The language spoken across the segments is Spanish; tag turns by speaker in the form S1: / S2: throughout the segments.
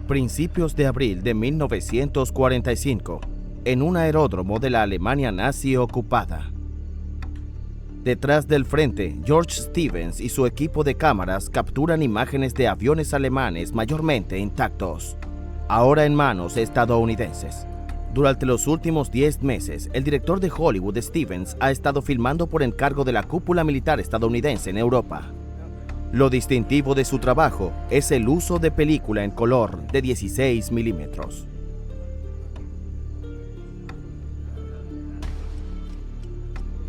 S1: Principios de abril de 1945, en un aeródromo de la Alemania nazi ocupada. Detrás del frente, George Stevens y su equipo de cámaras capturan imágenes de aviones alemanes mayormente intactos, ahora en manos estadounidenses. Durante los últimos 10 meses, el director de Hollywood, Stevens, ha estado filmando por encargo de la cúpula militar estadounidense en Europa. Lo distintivo de su trabajo es el uso de película en color de 16 milímetros.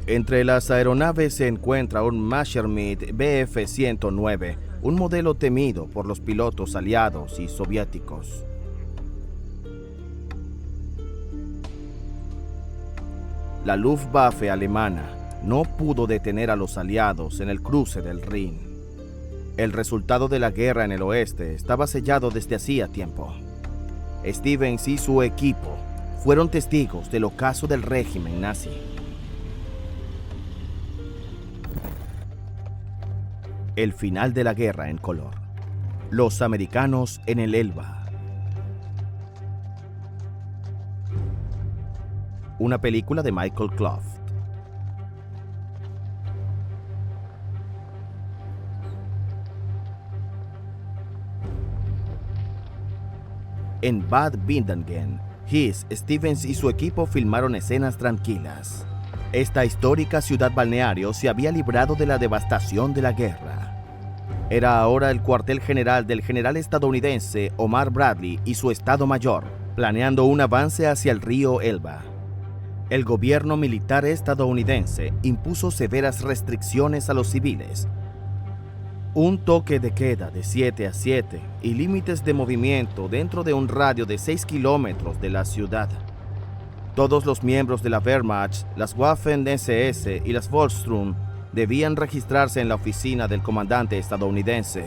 S1: Entre las aeronaves se encuentra un Messerschmitt Bf-109, un modelo temido por los pilotos aliados y soviéticos. La Luftwaffe alemana no pudo detener a los aliados en el cruce del Rin. El resultado de la guerra en el oeste estaba sellado desde hacía tiempo. Stevens y su equipo fueron testigos del ocaso del régimen nazi. El final de la guerra en color. Los americanos en el Elba. Una película de Michael Clough. En Bad Windangen, Hiss, Stevens y su equipo filmaron escenas tranquilas. Esta histórica ciudad balneario se había librado de la devastación de la guerra. Era ahora el cuartel general del general estadounidense Omar Bradley y su Estado Mayor, planeando un avance hacia el río Elba. El gobierno militar estadounidense impuso severas restricciones a los civiles, un toque de queda de 7 a 7 y límites de movimiento dentro de un radio de 6 kilómetros de la ciudad. Todos los miembros de la Wehrmacht, las Waffen-SS y las Volkssturm debían registrarse en la oficina del comandante estadounidense.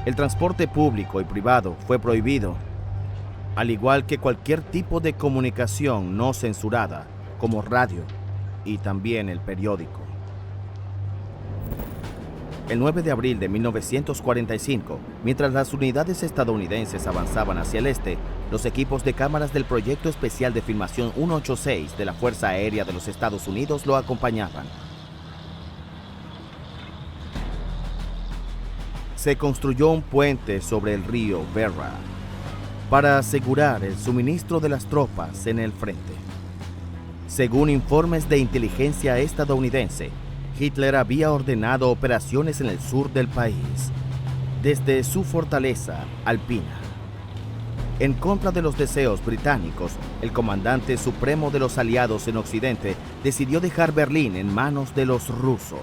S1: El transporte público y privado fue prohibido, al igual que cualquier tipo de comunicación no censurada, como radio y también el periódico. El 9 de abril de 1945, mientras las unidades estadounidenses avanzaban hacia el este, los equipos de cámaras del Proyecto Especial de Filmación 186 de la Fuerza Aérea de los Estados Unidos lo acompañaban. Se construyó un puente sobre el río Werra para asegurar el suministro de las tropas en el frente. Según informes de inteligencia estadounidense, Hitler había ordenado operaciones en el sur del país, desde su fortaleza alpina. En contra de los deseos británicos, el comandante supremo de los aliados en Occidente decidió dejar Berlín en manos de los rusos.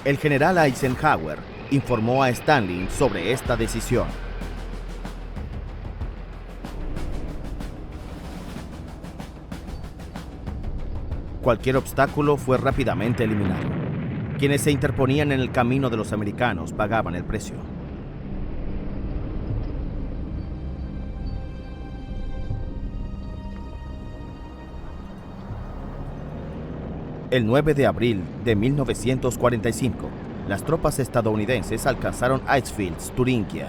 S1: El general Eisenhower informó a Stalin sobre esta decisión. Cualquier obstáculo fue rápidamente eliminado. Quienes se interponían en el camino de los americanos pagaban el precio. El 9 de abril de 1945, las tropas estadounidenses alcanzaron Eichsfeld, Turingia.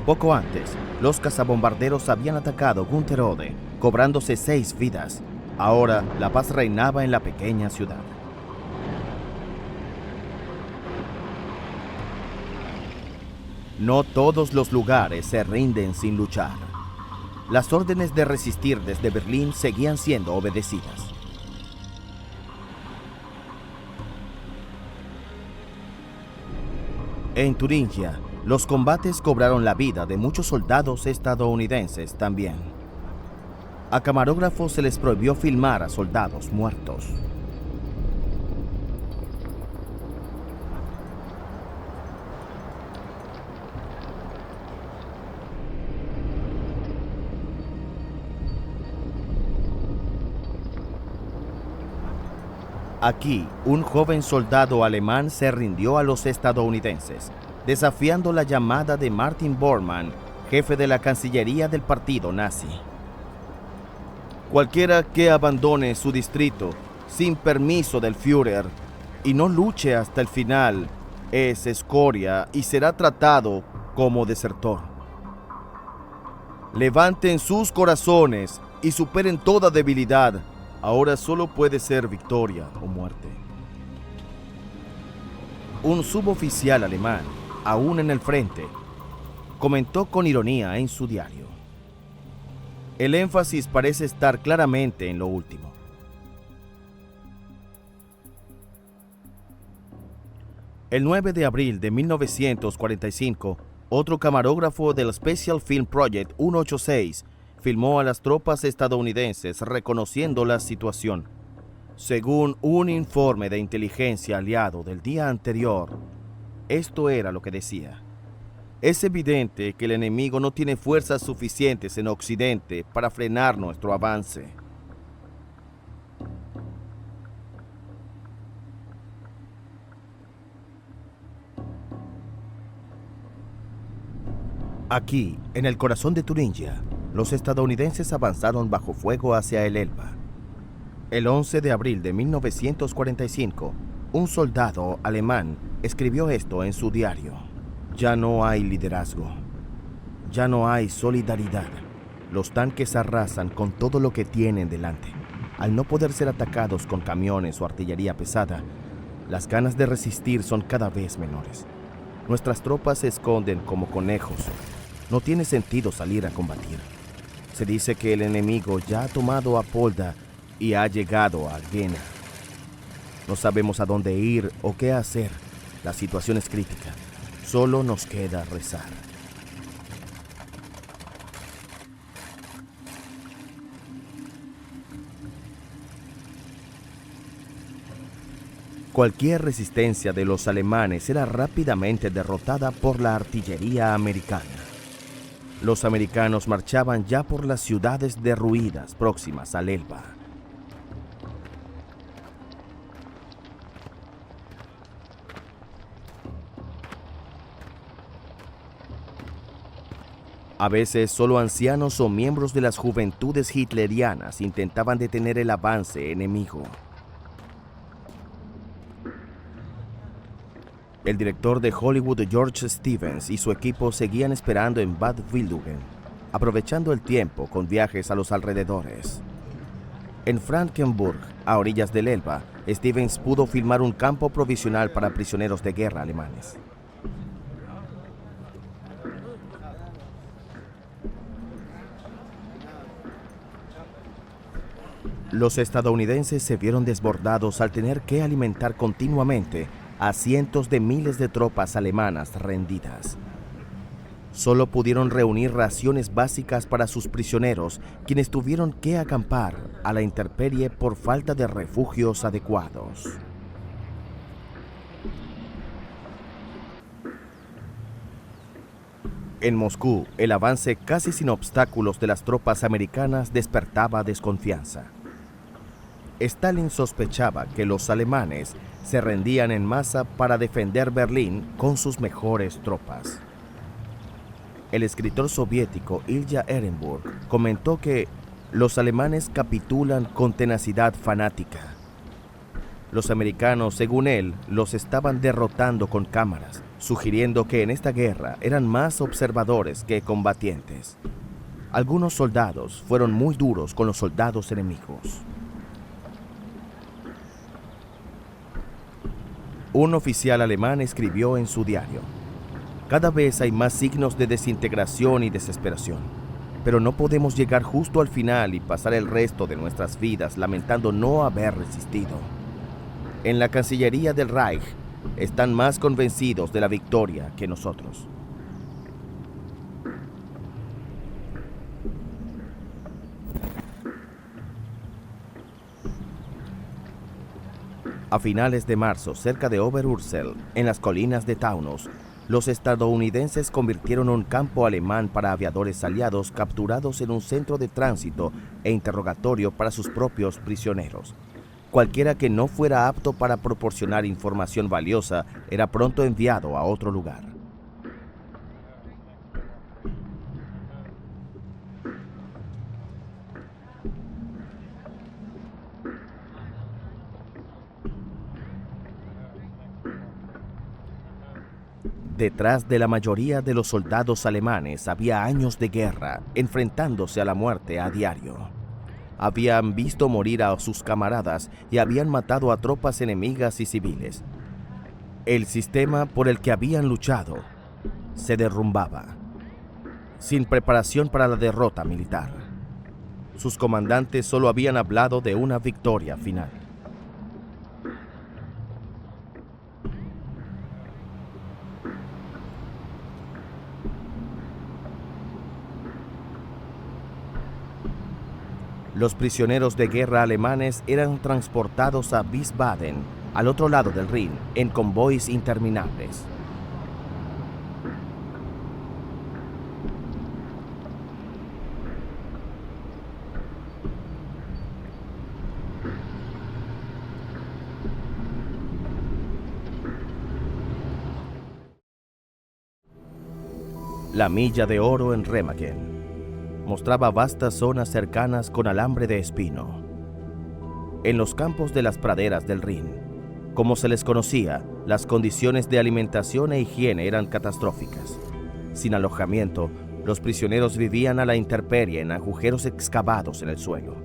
S1: Poco antes, los cazabombarderos habían atacado Gunterode, cobrándose 6 vidas. Ahora, la paz reinaba en la pequeña ciudad. No todos los lugares se rinden sin luchar. Las órdenes de resistir desde Berlín seguían siendo obedecidas. En Turingia, los combates cobraron la vida de muchos soldados estadounidenses también. A camarógrafos se les prohibió filmar a soldados muertos. Aquí, un joven soldado alemán se rindió a los estadounidenses, desafiando la llamada de Martin Bormann, jefe de la Cancillería del partido nazi. Cualquiera que abandone su distrito sin permiso del Führer y no luche hasta el final es escoria y será tratado como desertor. Levanten sus corazones y superen toda debilidad. Ahora solo puede ser victoria o muerte. Un suboficial alemán, aún en el frente, comentó con ironía en su diario: el énfasis parece estar claramente en lo último. El 9 de abril de 1945, otro camarógrafo del Special Film Project 186 filmó a las tropas estadounidenses reconociendo la situación. Según un informe de inteligencia aliado del día anterior, esto era lo que decía: es evidente que el enemigo no tiene fuerzas suficientes en Occidente para frenar nuestro avance. Aquí, en el corazón de Turingia, los estadounidenses avanzaron bajo fuego hacia el Elba. El 11 de abril de 1945, un soldado alemán escribió esto en su diario: ya no hay liderazgo, ya no hay solidaridad. Los tanques arrasan con todo lo que tienen delante. Al no poder ser atacados con camiones o artillería pesada, las ganas de resistir son cada vez menores. Nuestras tropas se esconden como conejos. No tiene sentido salir a combatir. Se dice que el enemigo ya ha tomado a Polda y ha llegado a Alguena. No sabemos a dónde ir o qué hacer. La situación es crítica. Solo nos queda rezar. Cualquier resistencia de los alemanes era rápidamente derrotada por la artillería americana. Los americanos marchaban ya por las ciudades derruidas próximas al Elba. A veces solo ancianos o miembros de las juventudes hitlerianas intentaban detener el avance enemigo. El director de Hollywood, George Stevens, y su equipo seguían esperando en Bad Wildungen, aprovechando el tiempo con viajes a los alrededores. En Frankenburg, a orillas del Elba, Stevens pudo filmar un campo provisional para prisioneros de guerra alemanes. Los estadounidenses se vieron desbordados al tener que alimentar continuamente a cientos de miles de tropas alemanas rendidas. Solo pudieron reunir raciones básicas para sus prisioneros, quienes tuvieron que acampar a la intemperie por falta de refugios adecuados. En Moscú, el avance casi sin obstáculos de las tropas americanas despertaba desconfianza. Stalin sospechaba que los alemanes se rendían en masa para defender Berlín con sus mejores tropas. El escritor soviético Ilya Ehrenburg comentó que los alemanes capitulan con tenacidad fanática. Los americanos, según él, los estaban derrotando con cámaras, sugiriendo que en esta guerra eran más observadores que combatientes. Algunos soldados fueron muy duros con los soldados enemigos. Un oficial alemán escribió en su diario: cada vez hay más signos de desintegración y desesperación, pero no podemos llegar justo al final y pasar el resto de nuestras vidas lamentando no haber resistido. En la Cancillería del Reich están más convencidos de la victoria que nosotros. A finales de marzo, cerca de Oberursel, en las colinas de Taunus, los estadounidenses convirtieron un campo alemán para aviadores aliados capturados en un centro de tránsito e interrogatorio para sus propios prisioneros. Cualquiera que no fuera apto para proporcionar información valiosa era pronto enviado a otro lugar. Detrás de la mayoría de los soldados alemanes había años de guerra, enfrentándose a la muerte a diario. Habían visto morir a sus camaradas y habían matado a tropas enemigas y civiles. El sistema por el que habían luchado se derrumbaba, sin preparación para la derrota militar. Sus comandantes solo habían hablado de una victoria final. Los prisioneros de guerra alemanes eran transportados a Wiesbaden, al otro lado del Rin, en convoys interminables. La milla de oro en Remagen mostraba vastas zonas cercanas con alambre de espino. En los campos de las praderas del Rin, como se les conocía, las condiciones de alimentación e higiene eran catastróficas. Sin alojamiento, los prisioneros vivían a la intemperie en agujeros excavados en el suelo.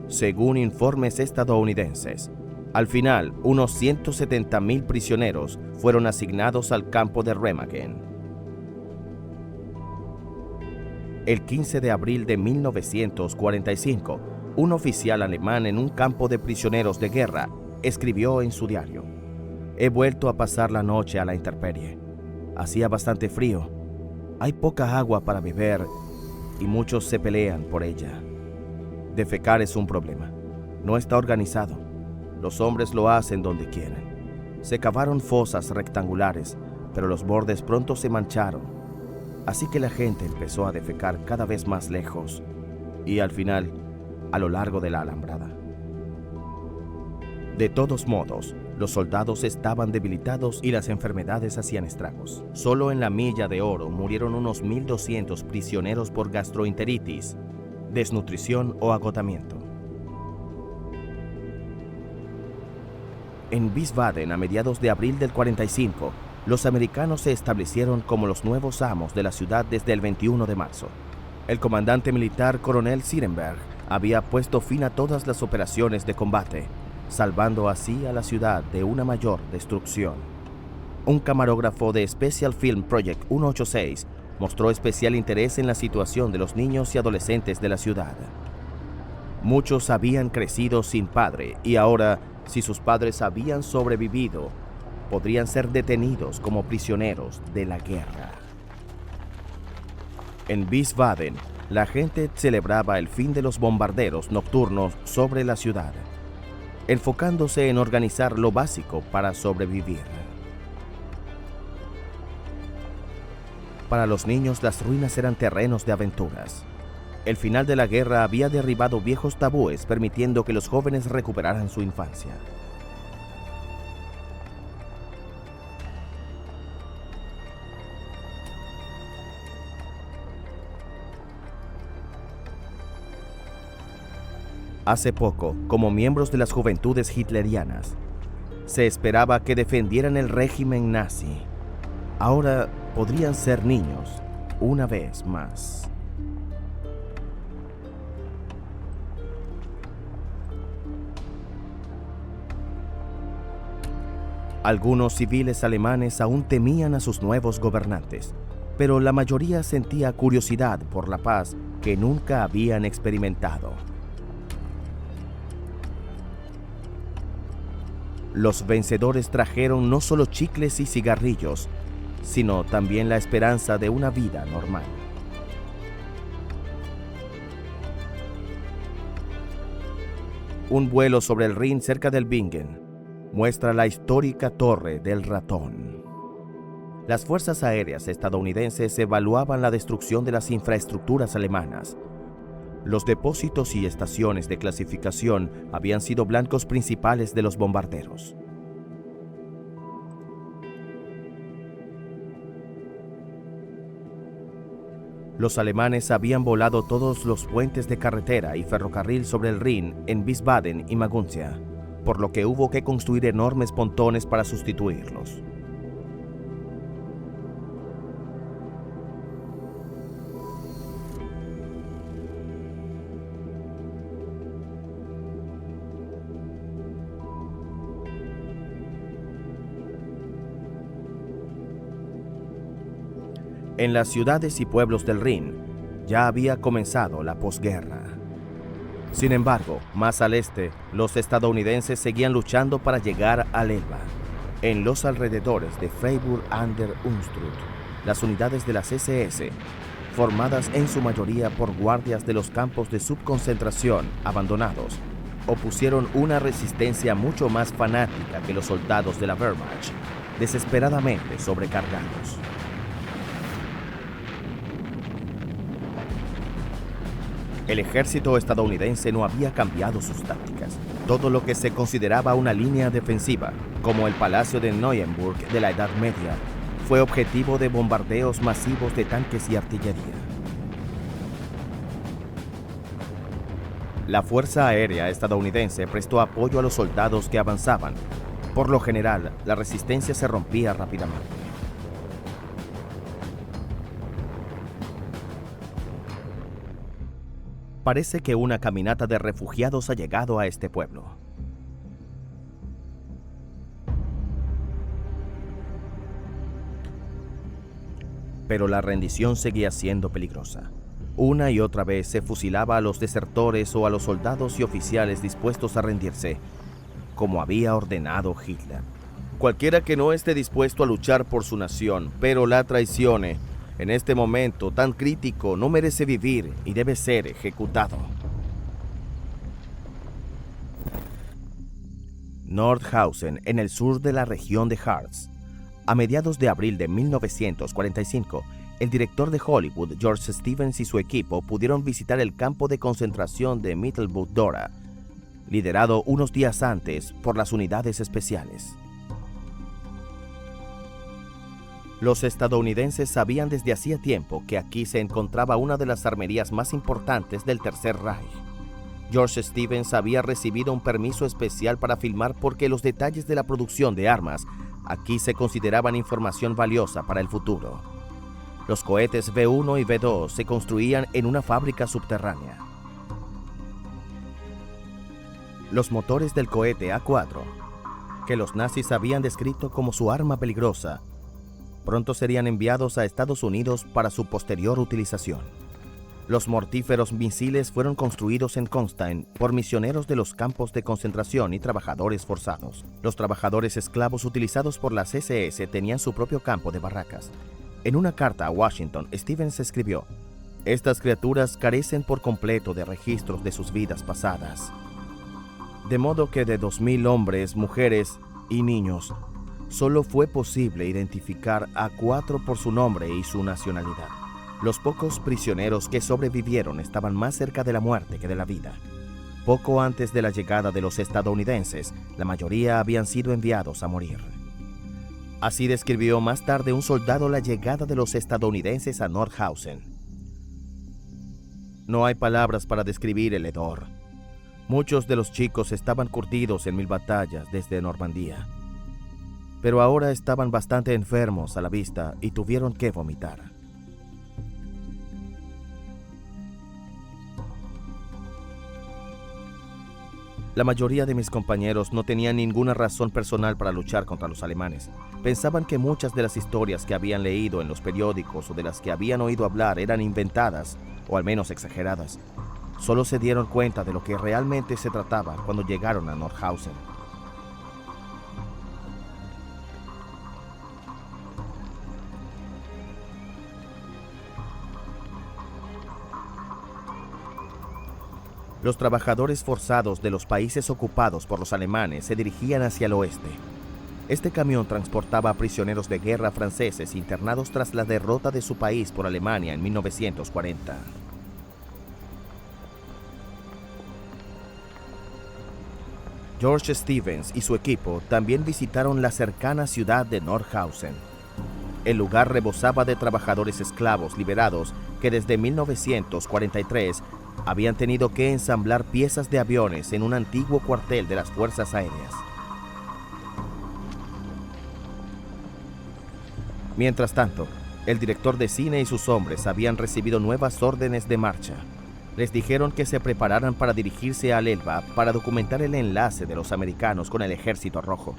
S1: Según informes estadounidenses, al final, unos 170.000 prisioneros fueron asignados al campo de Remagen. El 15 de abril de 1945, un oficial alemán en un campo de prisioneros de guerra escribió en su diario: «He vuelto a pasar la noche a la intemperie. Hacía bastante frío, hay poca agua para beber y muchos se pelean por ella. Defecar es un problema, no está organizado. Los hombres lo hacen donde quieren. Se cavaron fosas rectangulares, pero los bordes pronto se mancharon. Así que la gente empezó a defecar cada vez más lejos y al final, a lo largo de la alambrada. De todos modos, los soldados estaban debilitados y las enfermedades hacían estragos. Solo en la milla de oro murieron unos 1.200 prisioneros por gastroenteritis, desnutrición o agotamiento. En Wiesbaden, a mediados de abril del 45, los americanos se establecieron como los nuevos amos de la ciudad desde el 21 de marzo. El comandante militar coronel Sierenberg había puesto fin a todas las operaciones de combate, salvando así a la ciudad de una mayor destrucción. Un camarógrafo de Special Film Project 186 mostró especial interés en la situación de los niños y adolescentes de la ciudad. Muchos habían crecido sin padre y ahora, si sus padres habían sobrevivido, podrían ser detenidos como prisioneros de la guerra. En Wiesbaden, la gente celebraba el fin de los bombardeos nocturnos sobre la ciudad, enfocándose en organizar lo básico para sobrevivir. Para los niños, las ruinas eran terrenos de aventuras. El final de la guerra había derribado viejos tabúes, permitiendo que los jóvenes recuperaran su infancia. Hace poco, como miembros de las juventudes hitlerianas, se esperaba que defendieran el régimen nazi. Ahora podrían ser niños una vez más. Algunos civiles alemanes aún temían a sus nuevos gobernantes, pero la mayoría sentía curiosidad por la paz que nunca habían experimentado. Los vencedores trajeron no solo chicles y cigarrillos, sino también la esperanza de una vida normal. Un vuelo sobre el Rin cerca del Bingen muestra la histórica Torre del Ratón. Las fuerzas aéreas estadounidenses evaluaban la destrucción de las infraestructuras alemanas. Los depósitos y estaciones de clasificación habían sido blancos principales de los bombarderos. Los alemanes habían volado todos los puentes de carretera y ferrocarril sobre el Rin en Wiesbaden y Maguncia. por lo que hubo que construir enormes pontones para sustituirlos. En las ciudades y pueblos del Rin ya había comenzado la posguerra. Sin embargo, más al este, los estadounidenses seguían luchando para llegar al Elba. En los alrededores de Freiburg an der Unstrut, las unidades de las SS, formadas en su mayoría por guardias de los campos de subconcentración abandonados, opusieron una resistencia mucho más fanática que los soldados de la Wehrmacht, desesperadamente sobrecargados. El ejército estadounidense no había cambiado sus tácticas. Todo lo que se consideraba una línea defensiva, como el Palacio de Neuenburg de la Edad Media, fue objetivo de bombardeos masivos de tanques y artillería. La Fuerza Aérea estadounidense prestó apoyo a los soldados que avanzaban. Por lo general, la resistencia se rompía rápidamente. Parece que una caminata de refugiados ha llegado a este pueblo. Pero la rendición seguía siendo peligrosa. Una y otra vez se fusilaba a los desertores o a los soldados y oficiales dispuestos a rendirse, como había ordenado Hitler. Cualquiera que no esté dispuesto a luchar por su nación, pero la traicione, en este momento tan crítico, no merece vivir y debe ser ejecutado. Nordhausen, en el sur de la región de Harz. A mediados de abril de 1945, el director de Hollywood, George Stevens, y su equipo pudieron visitar el campo de concentración de Mittelbuch-Dora, liderado unos días antes por las unidades especiales. Los estadounidenses sabían desde hacía tiempo que aquí se encontraba una de las armerías más importantes del Tercer Reich. George Stevens había recibido un permiso especial para filmar porque los detalles de la producción de armas aquí se consideraban información valiosa para el futuro. Los cohetes V1 y V2 se construían en una fábrica subterránea. Los motores del cohete A4, que los nazis habían descrito como su arma peligrosa, pronto serían enviados a Estados Unidos para su posterior utilización. Los mortíferos misiles fueron construidos en Kronstein por misioneros de los campos de concentración y trabajadores forzados. Los trabajadores esclavos utilizados por las SS tenían su propio campo de barracas. En una carta a Washington, Stevens escribió: "Estas criaturas carecen por completo de registros de sus vidas pasadas. De modo que de 2.000 hombres, mujeres y niños, solo fue posible identificar a 4 por su nombre y su nacionalidad. Los pocos prisioneros que sobrevivieron estaban más cerca de la muerte que de la vida. Poco antes de la llegada de los estadounidenses, la mayoría habían sido enviados a morir". Así describió más tarde un soldado la llegada de los estadounidenses a Nordhausen. No hay palabras para describir el hedor. Muchos de los chicos estaban curtidos en 1000 batallas desde Normandía, pero ahora estaban bastante enfermos a la vista y tuvieron que vomitar. La mayoría de mis compañeros no tenían ninguna razón personal para luchar contra los alemanes. Pensaban que muchas de las historias que habían leído en los periódicos o de las que habían oído hablar eran inventadas, o al menos exageradas. Solo se dieron cuenta de lo que realmente se trataba cuando llegaron a Nordhausen. Los trabajadores forzados de los países ocupados por los alemanes se dirigían hacia el oeste. Este camión transportaba a prisioneros de guerra franceses internados tras la derrota de su país por Alemania en 1940. George Stevens y su equipo también visitaron la cercana ciudad de Nordhausen. El lugar rebosaba de trabajadores esclavos liberados que desde 1943 Habían tenido que ensamblar piezas de aviones en un antiguo cuartel de las Fuerzas Aéreas. Mientras tanto, el director de cine y sus hombres habían recibido nuevas órdenes de marcha. Les dijeron que se prepararan para dirigirse al Elba para documentar el enlace de los americanos con el Ejército Rojo.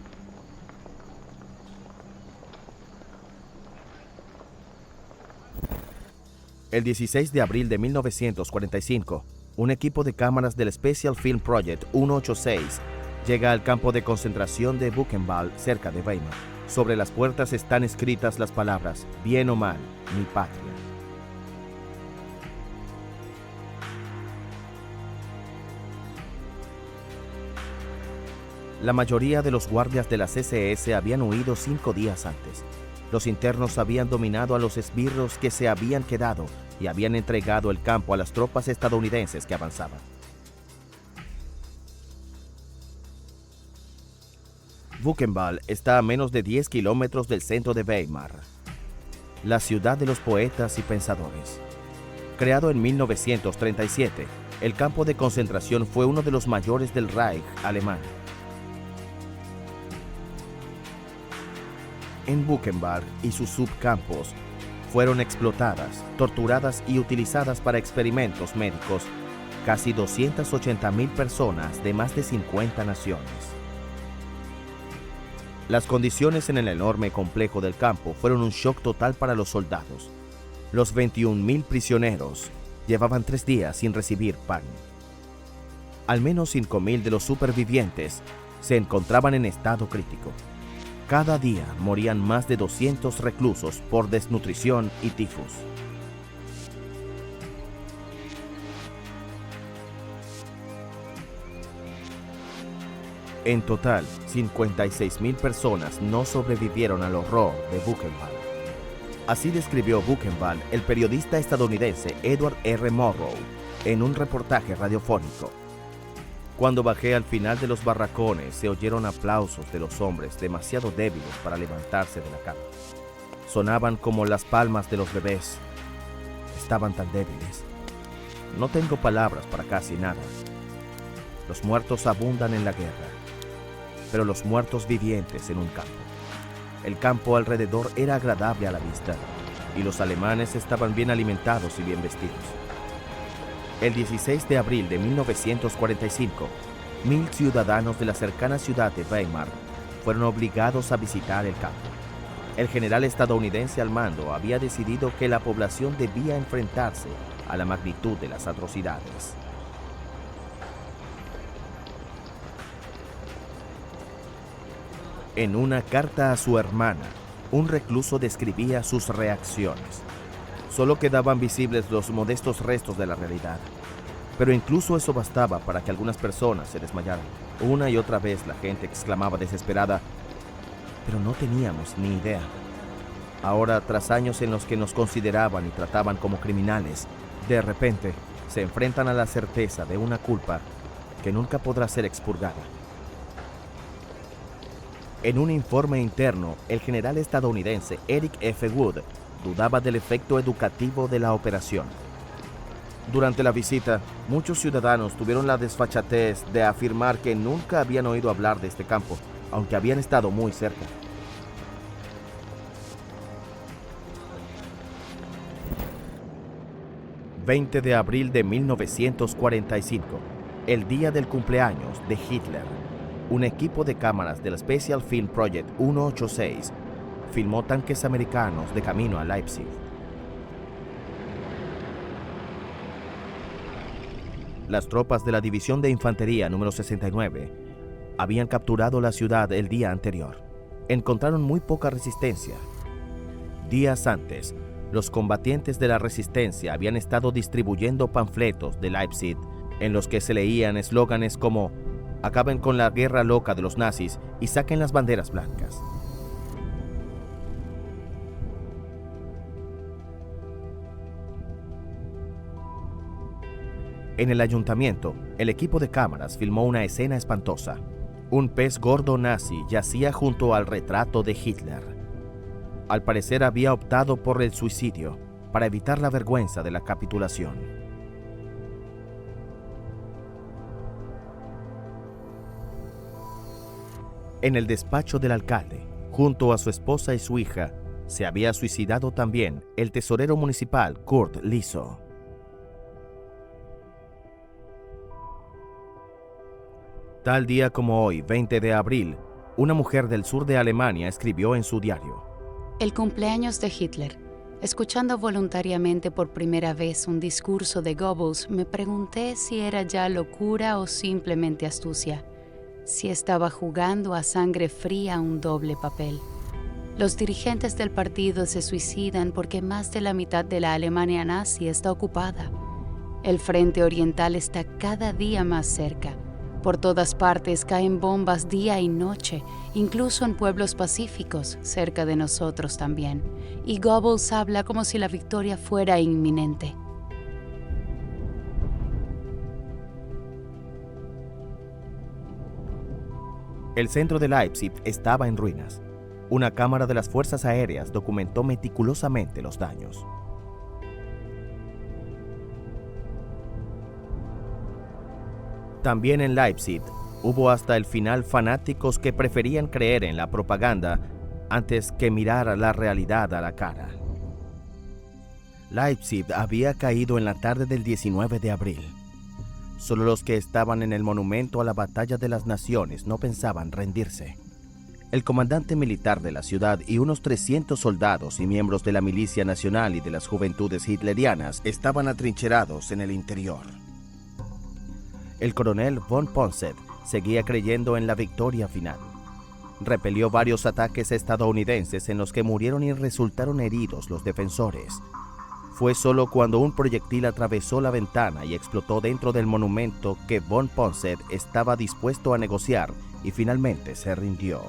S1: El 16 de abril de 1945, un equipo de cámaras del Special Film Project 186 llega al campo de concentración de Buchenwald, cerca de Weimar. Sobre las puertas están escritas las palabras, bien o mal, mi patria. La mayoría de los guardias de las SS habían huido 5 días antes. Los internos habían dominado a los esbirros que se habían quedado y habían entregado el campo a las tropas estadounidenses que avanzaban. Buchenwald está a menos de 10 kilómetros del centro de Weimar, la ciudad de los poetas y pensadores. Creado en 1937, el campo de concentración fue uno de los mayores del Reich alemán. En Buchenwald y sus subcampos fueron explotadas, torturadas y utilizadas para experimentos médicos casi 280.000 personas de más de 50 naciones. Las condiciones en el enorme complejo del campo fueron un shock total para los soldados. Los 21.000 prisioneros llevaban 3 días sin recibir pan. Al menos 5.000 de los supervivientes se encontraban en estado crítico. Cada día morían más de 200 reclusos por desnutrición y tifus. En total, 56.000 personas no sobrevivieron al horror de Buchenwald. Así describió Buchenwald el periodista estadounidense Edward R. Murrow en un reportaje radiofónico. Cuando bajé al final de los barracones, se oyeron aplausos de los hombres demasiado débiles para levantarse de la cama. Sonaban como las palmas de los bebés. Estaban tan débiles. No tengo palabras para casi nada. Los muertos abundan en la guerra, pero los muertos vivientes en un campo. El campo alrededor era agradable a la vista, y los alemanes estaban bien alimentados y bien vestidos. El 16 de abril de 1945, 1.000 ciudadanos de la cercana ciudad de Weimar fueron obligados a visitar el campo. El general estadounidense al mando había decidido que la población debía enfrentarse a la magnitud de las atrocidades. En una carta a su hermana, un recluso describía sus reacciones. Solo quedaban visibles los modestos restos de la realidad. Pero incluso eso bastaba para que algunas personas se desmayaran. Una y otra vez la gente exclamaba desesperada, pero no teníamos ni idea. Ahora, tras años en los que nos consideraban y trataban como criminales, de repente se enfrentan a la certeza de una culpa que nunca podrá ser expurgada. En un informe interno, el general estadounidense Eric F. Wood dudaba del efecto educativo de la operación. Durante la visita, muchos ciudadanos tuvieron la desfachatez de afirmar que nunca habían oído hablar de este campo, aunque habían estado muy cerca. ...20 de abril de 1945... el día del cumpleaños de Hitler... un equipo de cámaras del Special Film Project 186 filmó tanques americanos de camino a Leipzig. Las tropas de la División de Infantería número 69 habían capturado la ciudad el día anterior. Encontraron muy poca resistencia. Días antes, los combatientes de la resistencia habían estado distribuyendo panfletos de Leipzig en los que se leían eslóganes como «Acaben con la guerra loca de los nazis y saquen las banderas blancas». En el ayuntamiento, el equipo de cámaras filmó una escena espantosa. Un pez gordo nazi yacía junto al retrato de Hitler. Al parecer había optado por el suicidio para evitar la vergüenza de la capitulación. En el despacho del alcalde, junto a su esposa y su hija, se había suicidado también el tesorero municipal Kurt Liso. Tal día como hoy, 20 de abril, una mujer del sur de Alemania escribió en su diario:
S2: El cumpleaños de Hitler. Escuchando voluntariamente por primera vez un discurso de Goebbels, me pregunté si era ya locura o simplemente astucia, si estaba jugando a sangre fría un doble papel. Los dirigentes del partido se suicidan porque más de la mitad de la Alemania nazi está ocupada. El frente oriental está cada día más cerca. Por todas partes caen bombas día y noche, incluso en pueblos pacíficos, cerca de nosotros también. Y Goebbels habla como si la victoria fuera inminente.
S1: El centro de Leipzig estaba en ruinas. Una cámara de las fuerzas aéreas documentó meticulosamente los daños. También en Leipzig hubo hasta el final fanáticos que preferían creer en la propaganda antes que mirar la realidad a la cara. Leipzig había caído en la tarde del 19 de abril. Solo los que estaban en el monumento a la Batalla de las Naciones no pensaban rendirse. El comandante militar de la ciudad y unos 300 soldados y miembros de la milicia nacional y de las juventudes hitlerianas estaban atrincherados en el interior. El coronel von Ponset seguía creyendo en la victoria final. Repelió varios ataques estadounidenses en los que murieron y resultaron heridos los defensores. Fue solo cuando un proyectil atravesó la ventana y explotó dentro del monumento que von Ponset estaba dispuesto a negociar y finalmente se rindió.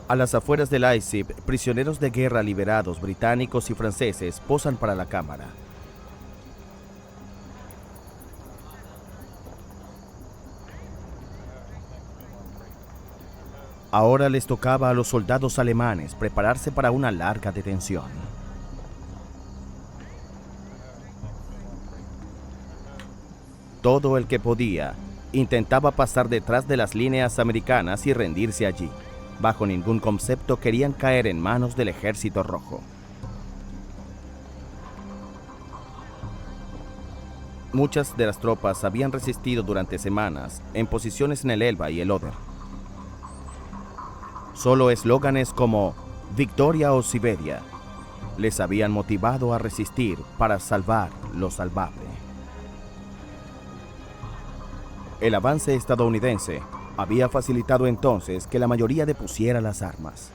S1: A las afueras de Leipzig, prisioneros de guerra liberados británicos y franceses posan para la cámara. Ahora les tocaba a los soldados alemanes prepararse para una larga detención. Todo el que podía intentaba pasar detrás de las líneas americanas y rendirse allí. Bajo ningún concepto querían caer en manos del Ejército Rojo. Muchas de las tropas habían resistido durante semanas en posiciones en el Elba y el Oder. Solo eslóganes como «Victoria o Siberia» les habían motivado a resistir para salvar lo salvable. El avance estadounidense había facilitado entonces que la mayoría depusiera las armas.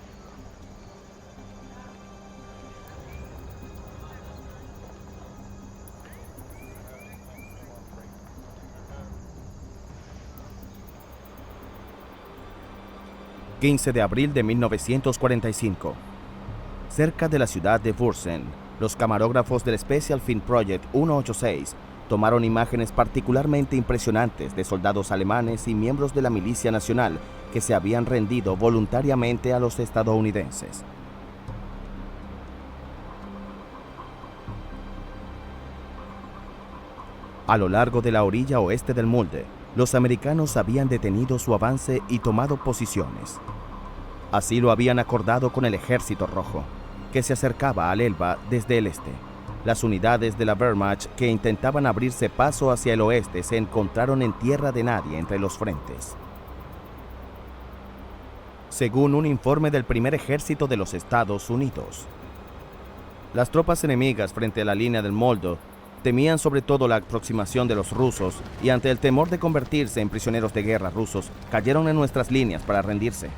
S1: ...15 de abril de 1945... cerca de la ciudad de Würzen, los camarógrafos del Special Film Project 186 tomaron imágenes particularmente impresionantes de soldados alemanes y miembros de la milicia nacional que se habían rendido voluntariamente a los estadounidenses. A lo largo de la orilla oeste del Mulde, los americanos habían detenido su avance y tomado posiciones. Así lo habían acordado con el Ejército Rojo, que se acercaba al Elba desde el este. Las unidades de la Wehrmacht que intentaban abrirse paso hacia el oeste se encontraron en tierra de nadie entre los frentes. Según un informe del primer ejército de los Estados Unidos, las tropas enemigas frente a la línea del Moldau temían sobre todo la aproximación de los rusos y ante el temor de convertirse en prisioneros de guerra rusos, cayeron en nuestras líneas para rendirse.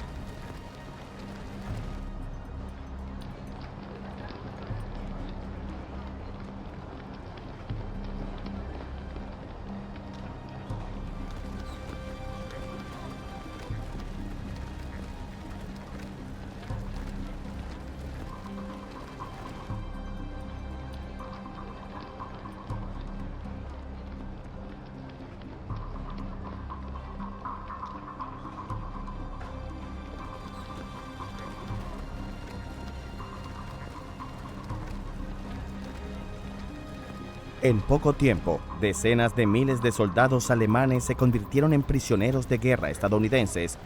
S1: En poco tiempo, decenas de miles de soldados alemanes se convirtieron en prisioneros de guerra estadounidenses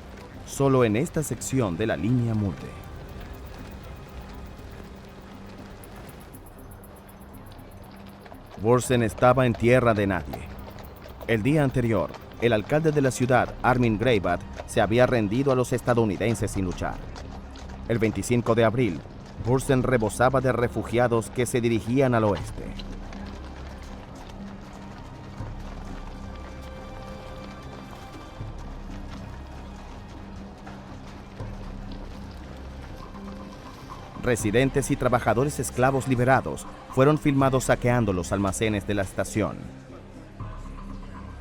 S1: solo en esta sección de la línea Mulde. Wurzen estaba en tierra de nadie. El día anterior, el alcalde de la ciudad, Armin Greibat, se había rendido a los estadounidenses sin luchar. El 25 de abril, Wurzen rebosaba de refugiados que se dirigían al oeste. Residentes y trabajadores esclavos liberados fueron filmados saqueando los almacenes de la estación.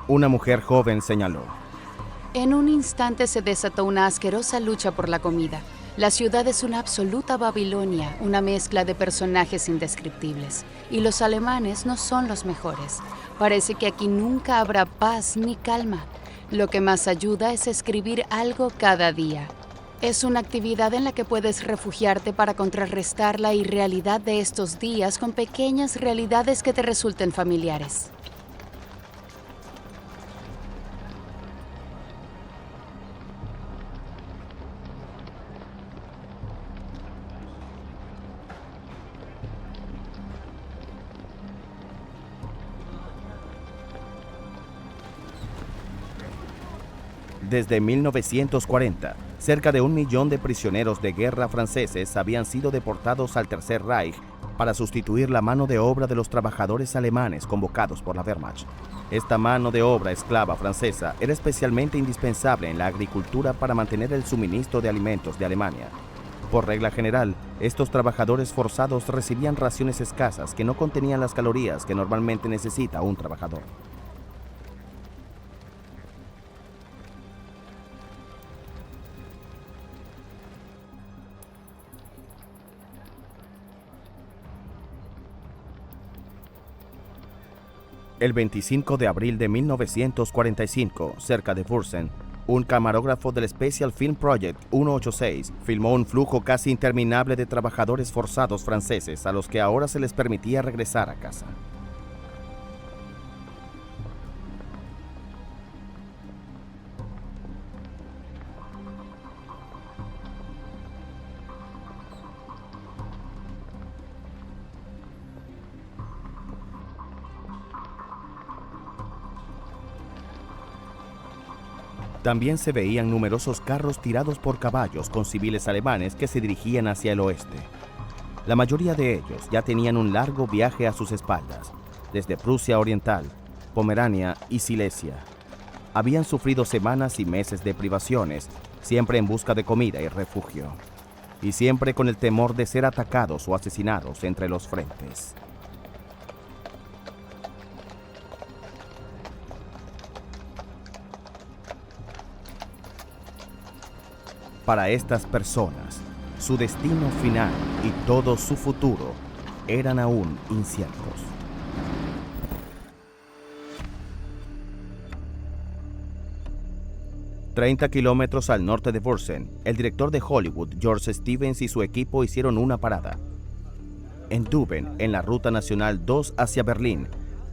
S1: Una mujer joven señaló:
S2: En un instante se desató una asquerosa lucha por la comida. La ciudad es una absoluta Babilonia, una mezcla de personajes indescriptibles. Y los alemanes no son los mejores. Parece que aquí nunca habrá paz ni calma. Lo que más ayuda es escribir algo cada día. Es una actividad en la que puedes refugiarte para contrarrestar la irrealidad de estos días con pequeñas realidades que te resulten familiares.
S1: Desde 1940, cerca de 1 millón de prisioneros de guerra franceses habían sido deportados al Tercer Reich para sustituir la mano de obra de los trabajadores alemanes convocados por la Wehrmacht. Esta mano de obra esclava francesa era especialmente indispensable en la agricultura para mantener el suministro de alimentos de Alemania. Por regla general, estos trabajadores forzados recibían raciones escasas que no contenían las calorías que normalmente necesita un trabajador. El 25 de abril de 1945, cerca de Wurzen, un camarógrafo del Special Film Project 186 filmó un flujo casi interminable de trabajadores forzados franceses a los que ahora se les permitía regresar a casa. También se veían numerosos carros tirados por caballos con civiles alemanes que se dirigían hacia el oeste. La mayoría de ellos ya tenían un largo viaje a sus espaldas, desde Prusia Oriental, Pomerania y Silesia. Habían sufrido semanas y meses de privaciones, siempre en busca de comida y refugio, y siempre con el temor de ser atacados o asesinados entre los frentes. Para estas personas, su destino final y todo su futuro eran aún inciertos. «30 kilómetros al norte de Wurzen, el director de Hollywood, George Stevens, y su equipo hicieron una parada. En Düben, en la ruta nacional 2 hacia Berlín,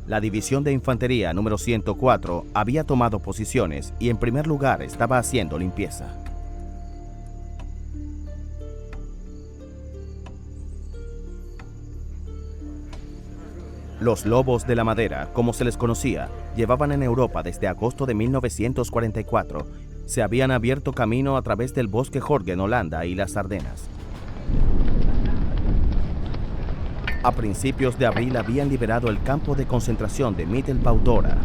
S1: la división de infantería número 104 había tomado posiciones y en primer lugar estaba haciendo limpieza. Los lobos de la madera, como se les conocía, llevaban en Europa desde agosto de 1944. Se habían abierto camino a través del bosque Jorge en Holanda y las Ardenas. A principios de abril habían liberado el campo de concentración de Mittelbau-Dora.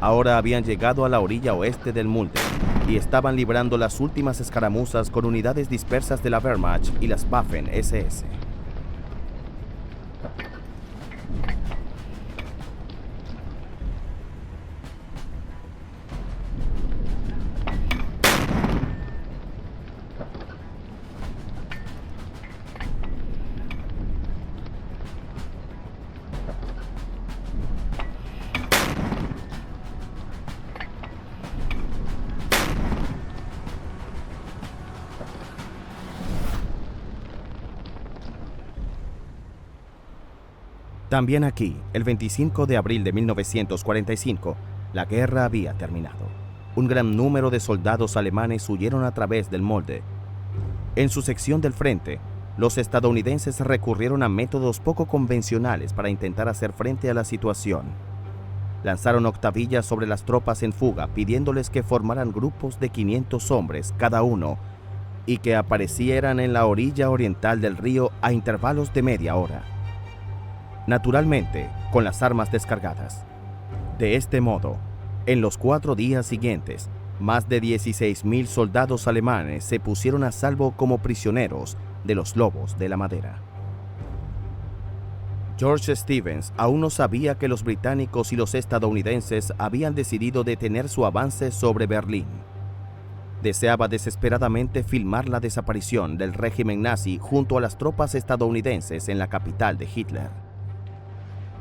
S1: Ahora habían llegado a la orilla oeste del Mulde y estaban librando las últimas escaramuzas con unidades dispersas de la Wehrmacht y las Waffen-SS. También aquí, el 25 de abril de 1945, la guerra había terminado. Un gran número de soldados alemanes huyeron a través del Molde. En su sección del frente, los estadounidenses recurrieron a métodos poco convencionales para intentar hacer frente a la situación. Lanzaron octavillas sobre las tropas en fuga, pidiéndoles que formaran grupos de 500 hombres cada uno y que aparecieran en la orilla oriental del río a intervalos de media hora. Naturalmente, con las armas descargadas. De este modo, en los 4 días siguientes, más de 16.000 soldados alemanes se pusieron a salvo como prisioneros de los lobos de la madera. George Stevens aún no sabía que los británicos y los estadounidenses habían decidido detener su avance sobre Berlín. Deseaba desesperadamente filmar la desaparición del régimen nazi junto a las tropas estadounidenses en la capital de Hitler.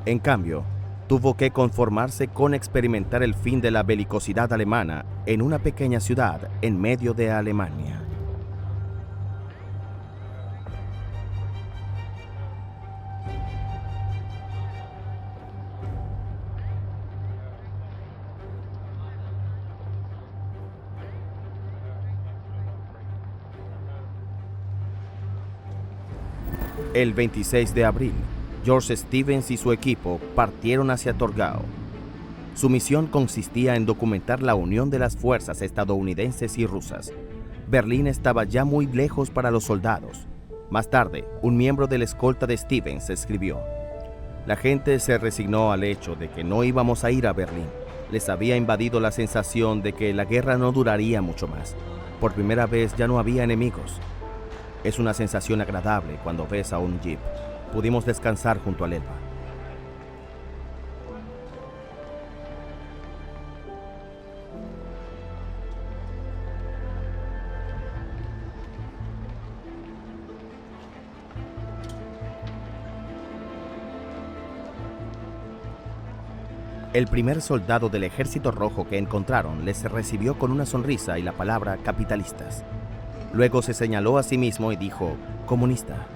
S1: En cambio, tuvo que conformarse con experimentar el fin de la belicosidad alemana en una pequeña ciudad en medio de Alemania. El 26 de abril, George Stevens y su equipo partieron hacia Torgau. Su misión consistía en documentar la unión de las fuerzas estadounidenses y rusas. Berlín estaba ya muy lejos para los soldados. Más tarde, un miembro de la escolta de Stevens escribió: "La gente se resignó al hecho de que no íbamos a ir a Berlín. Les había invadido la sensación de que la guerra no duraría mucho más. Por primera vez ya no había enemigos. Es una sensación agradable cuando ves a un jeep. Pudimos descansar junto al Elba". El primer soldado del Ejército Rojo que encontraron les recibió con una sonrisa y la palabra capitalistas. Luego se señaló a sí mismo y dijo: comunista.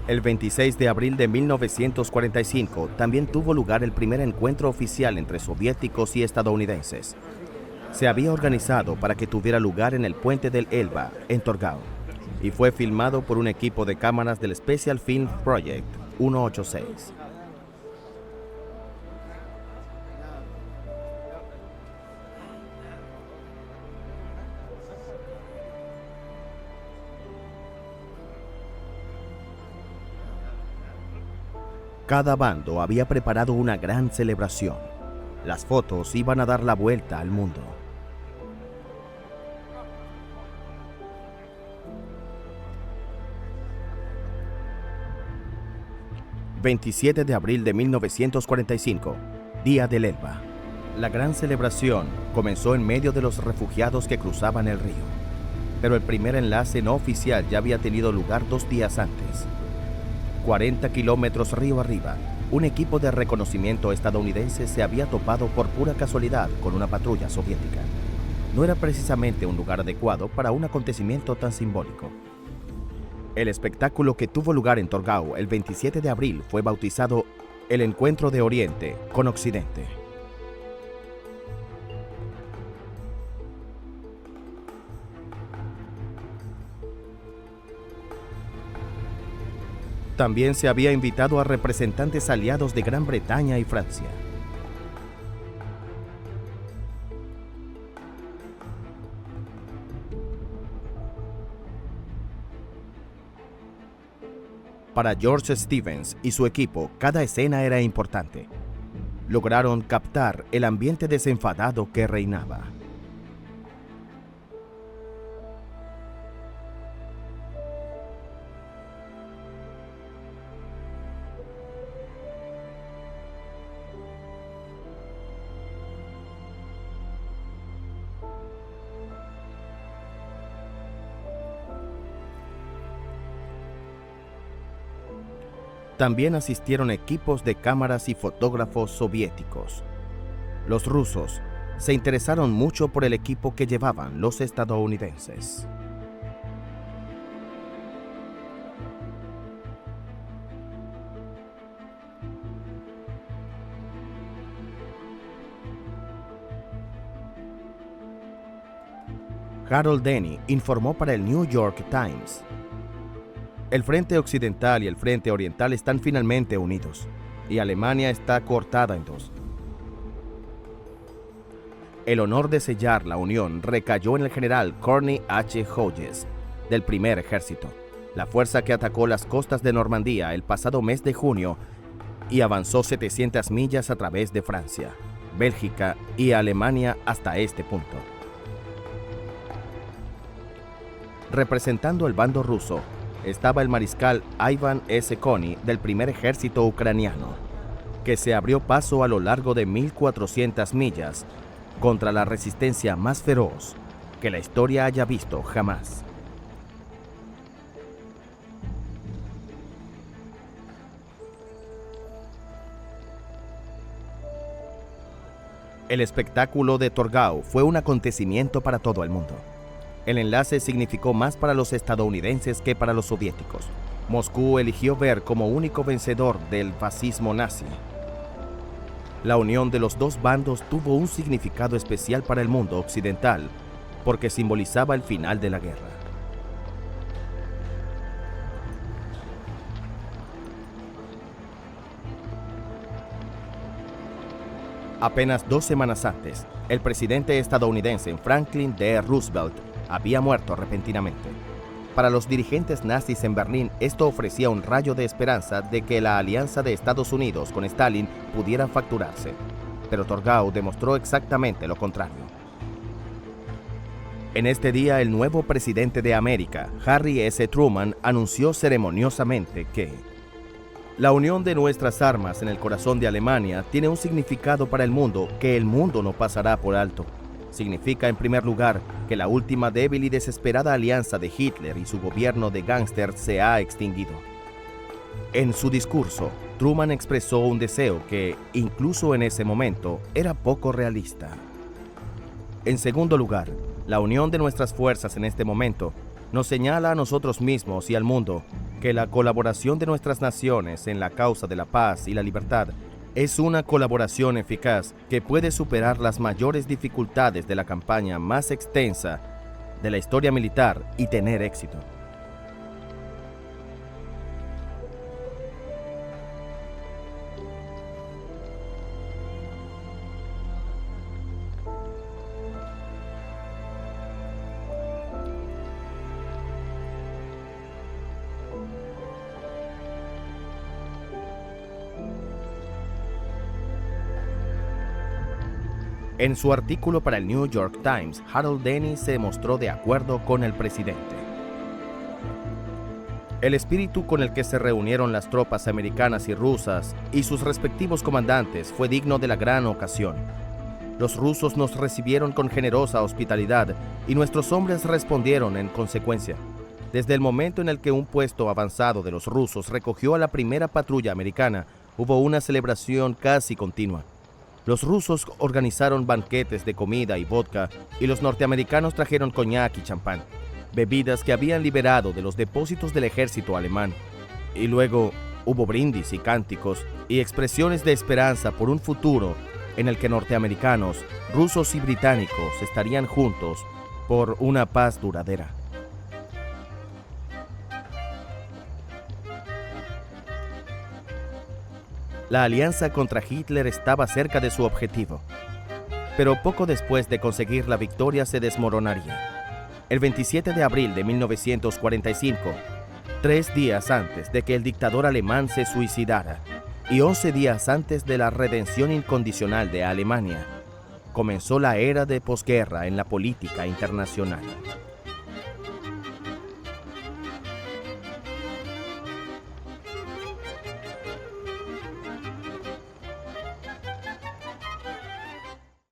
S1: El 26 de abril de 1945 también tuvo lugar el primer encuentro oficial entre soviéticos y estadounidenses. Se había organizado para que tuviera lugar en el puente del Elba, en Torgau, y fue filmado por un equipo de cámaras del Special Film Project 186. Cada bando había preparado una gran celebración. Las fotos iban a dar la vuelta al mundo. ...27 de abril de 1945... Día del Elba. La gran celebración comenzó en medio de los refugiados que cruzaban el río. Pero el primer enlace no oficial ya había tenido lugar 2 días antes. 40 kilómetros río arriba, un equipo de reconocimiento estadounidense se había topado por pura casualidad con una patrulla soviética. No era precisamente un lugar adecuado para un acontecimiento tan simbólico. El espectáculo que tuvo lugar en Torgau el 27 de abril fue bautizado el Encuentro de Oriente con Occidente. También se había invitado a representantes aliados de Gran Bretaña y Francia. Para George Stevens y su equipo, cada escena era importante. Lograron captar el ambiente desenfadado que reinaba. También asistieron equipos de cámaras y fotógrafos soviéticos. Los rusos se interesaron mucho por el equipo que llevaban los estadounidenses. Harold Denny informó para el New York Times: el frente occidental y el frente oriental están finalmente unidos, y Alemania está cortada en dos. El honor de sellar la unión recayó en el general Corney H. Hodges, del primer ejército, la fuerza que atacó las costas de Normandía el pasado mes de junio y avanzó 700 millas a través de Francia, Bélgica y Alemania hasta este punto. Representando el bando ruso estaba el mariscal Ivan S. Kony del primer ejército ucraniano, que se abrió paso a lo largo de 1.400 millas contra la resistencia más feroz que la historia haya visto jamás. El espectáculo de Torgau fue un acontecimiento para todo el mundo. El enlace significó más para los estadounidenses que para los soviéticos. Moscú eligió ver como único vencedor del fascismo nazi. La unión de los dos bandos tuvo un significado especial para el mundo occidental, porque simbolizaba el final de la guerra. Apenas 2 semanas antes, el presidente estadounidense Franklin D. Roosevelt había muerto repentinamente. Para los dirigentes nazis en Berlín, esto ofrecía un rayo de esperanza de que la alianza de Estados Unidos con Stalin pudiera fracturarse. Pero Torgau demostró exactamente lo contrario. En este día, el nuevo presidente de América, Harry S. Truman, anunció ceremoniosamente que la unión de nuestras armas en el corazón de Alemania tiene un significado para el mundo que el mundo no pasará por alto. Significa, en primer lugar, que la última débil y desesperada alianza de Hitler y su gobierno de gángster se ha extinguido. En su discurso, Truman expresó un deseo que, incluso en ese momento, era poco realista. En segundo lugar, la unión de nuestras fuerzas en este momento nos señala a nosotros mismos y al mundo que la colaboración de nuestras naciones en la causa de la paz y la libertad es una colaboración eficaz que puede superar las mayores dificultades de la campaña más extensa de la historia militar y tener éxito. En su artículo para el New York Times, Harold Denny se mostró de acuerdo con el presidente. El espíritu con el que se reunieron las tropas americanas y rusas y sus respectivos comandantes fue digno de la gran ocasión. Los rusos nos recibieron con generosa hospitalidad y nuestros hombres respondieron en consecuencia. Desde el momento en el que un puesto avanzado de los rusos recogió a la primera patrulla americana, hubo una celebración casi continua. Los rusos organizaron banquetes de comida y vodka y los norteamericanos trajeron coñac y champán, bebidas que habían liberado de los depósitos del ejército alemán. Y luego hubo brindis y cánticos y expresiones de esperanza por un futuro en el que norteamericanos, rusos y británicos estarían juntos por una paz duradera. La alianza contra Hitler estaba cerca de su objetivo, pero poco después de conseguir la victoria se desmoronaría. El 27 de abril de 1945, 3 días antes de que el dictador alemán se suicidara y 11 días antes de la redención incondicional de Alemania, comenzó la era de posguerra en la política internacional.